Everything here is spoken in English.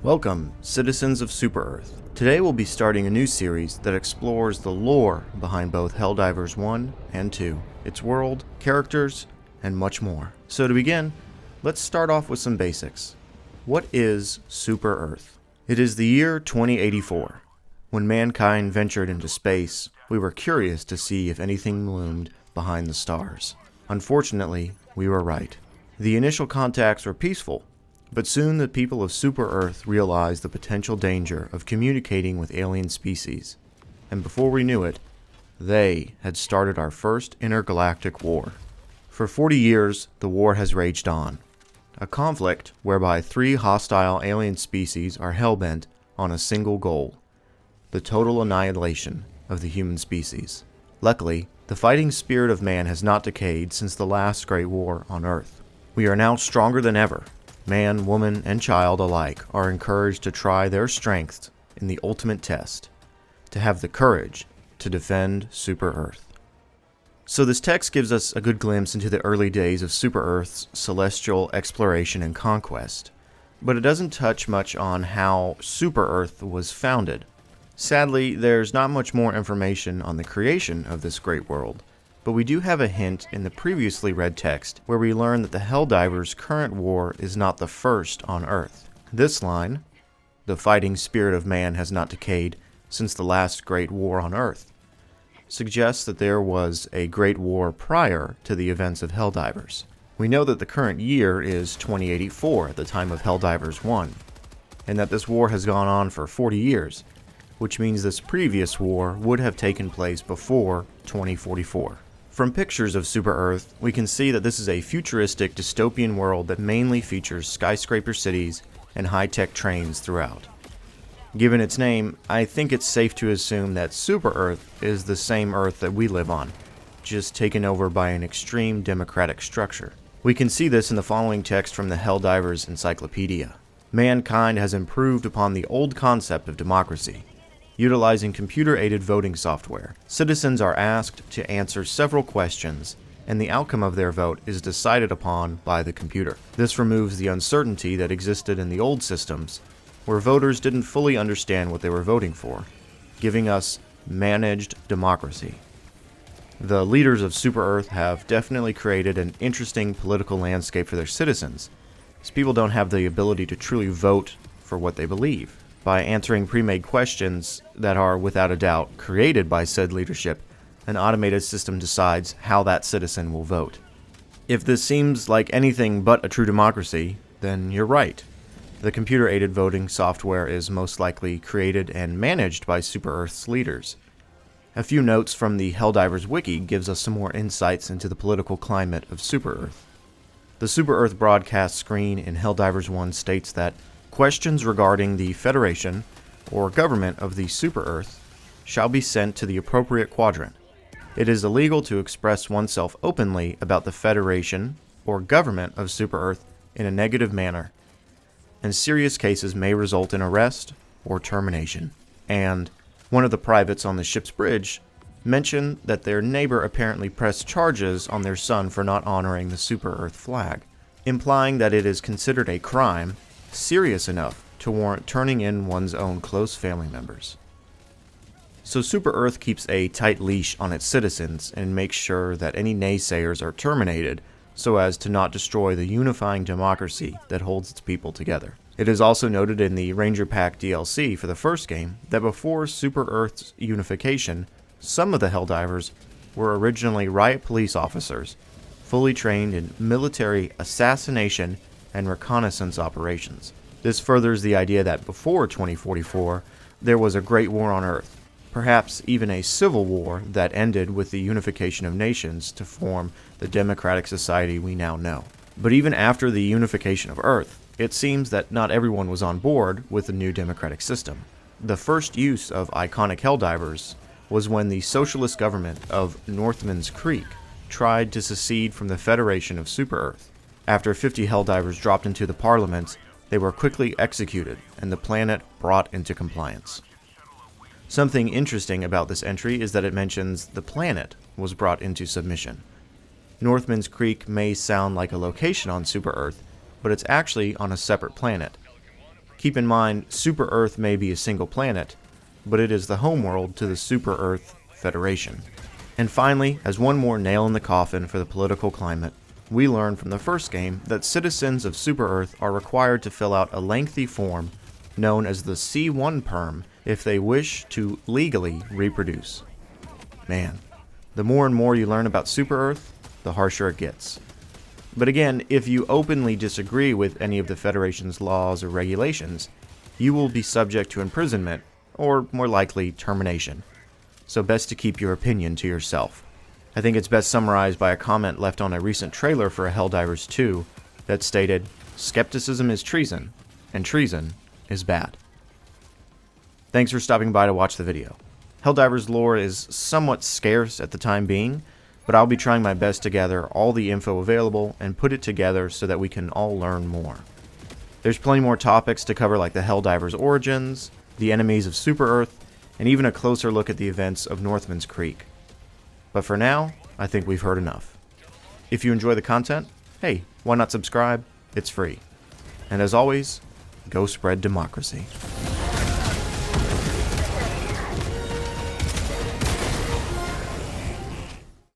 Welcome, citizens of Super-Earth. Today we'll be starting a new series that explores the lore behind both Helldivers 1 and 2, its world, characters, and much more. So to begin, let's start off with some basics. What is Super-Earth? It is the year 2084. When mankind ventured into space, we were curious to see if anything loomed behind the stars. Unfortunately, we were right. The initial contacts were peaceful, but soon the people of Super-Earth realized the potential danger of communicating with alien species, and before we knew it, they had started our first intergalactic war. For 40 years, the war has raged on, a conflict whereby 3 hostile alien species are hell-bent on a single goal: the total annihilation of the human species. Luckily, the fighting spirit of man has not decayed since the last great war on Earth. We are now stronger than ever. Man, woman, and child alike are encouraged to try their strengths in the ultimate test, to have the courage to defend Super-Earth. So this text gives us a good glimpse into the early days of Super-Earth's celestial exploration and conquest, but it doesn't touch much on how Super-Earth was founded. Sadly, there's not much more information on the creation of this great world, but we do have a hint in the previously read text where we learn that the Helldivers' current war is not the first on Earth. This line, "The fighting spirit of man has not decayed since the last great war on Earth," suggests that there was a great war prior to the events of Helldivers. We know that the current year is 2084 at the time of Helldivers 1, and that this war has gone on for 40 years, which means this previous war would have taken place before 2044. From pictures of Super-Earth, we can see that this is a futuristic dystopian world that mainly features skyscraper cities and high-tech trains throughout. Given its name, I think it's safe to assume that Super-Earth is the same Earth that we live on, just taken over by an extreme democratic structure. We can see this in the following text from the Helldivers Encyclopedia. Mankind has improved upon the old concept of democracy. Utilizing computer-aided voting software, citizens are asked to answer several questions, and the outcome of their vote is decided upon by the computer. This removes the uncertainty that existed in the old systems, where voters didn't fully understand what they were voting for, giving us managed democracy. The leaders of Super-Earth have definitely created an interesting political landscape for their citizens, as people don't have the ability to truly vote for what they believe. By answering pre-made questions that are, without a doubt, created by said leadership, an automated system decides how that citizen will vote. If this seems like anything but a true democracy, then you're right. The computer-aided voting software is most likely created and managed by Super-Earth's leaders. A few notes from the Helldivers wiki gives us some more insights into the political climate of Super-Earth. The Super-Earth broadcast screen in Helldivers 1 states that questions regarding the Federation or government of the Super-Earth shall be sent to the appropriate quadrant. It is illegal to express oneself openly about the Federation or government of Super-Earth in a negative manner, and serious cases may result in arrest or termination. And one of the privates on the ship's bridge mentioned that their neighbor apparently pressed charges on their son for not honoring the Super-Earth flag, implying that it is considered a crime serious enough to warrant turning in one's own close family members. So Super-Earth keeps a tight leash on its citizens and makes sure that any naysayers are terminated so as to not destroy the unifying democracy that holds its people together. It is also noted in the Ranger Pack DLC for the first game that before Super-Earth's unification, some of the Helldivers were originally riot police officers, fully trained in military assassination and reconnaissance operations. This furthers the idea that before 2044, there was a great war on Earth, perhaps even a civil war that ended with the unification of nations to form the democratic society we now know. But even after the unification of Earth, it seems that not everyone was on board with the new democratic system. The first use of iconic Helldivers was when the socialist government of Northman's Creek tried to secede from the Federation of Super-Earth. After 50 Helldivers dropped into the Parliament, they were quickly executed and the planet brought into compliance. Something interesting about this entry is that it mentions the planet was brought into submission. Northman's Creek may sound like a location on Super-Earth, but it's actually on a separate planet. Keep in mind, Super Earth may be a single planet, but it is the homeworld to the Super Earth Federation. And finally, as one more nail in the coffin for the political climate, we learn from the first game that citizens of Super Earth are required to fill out a lengthy form known as the C1 perm if they wish to legally reproduce. Man, the more and more you learn about Super Earth, the harsher it gets. But again, if you openly disagree with any of the Federation's laws or regulations, you will be subject to imprisonment, or more likely, termination. So best to keep your opinion to yourself. I think it's best summarized by a comment left on a recent trailer for Helldivers 2 that stated, "Skepticism is treason, and treason is bad." Thanks for stopping by to watch the video. Helldivers lore is somewhat scarce at the time being, but I'll be trying my best to gather all the info available and put it together so that we can all learn more. There's plenty more topics to cover, like the Helldivers' origins, the enemies of Super Earth, and even a closer look at the events of Northman's Creek. But for now, I think we've heard enough. If you enjoy the content, hey, why not subscribe? It's free. And as always, go spread democracy.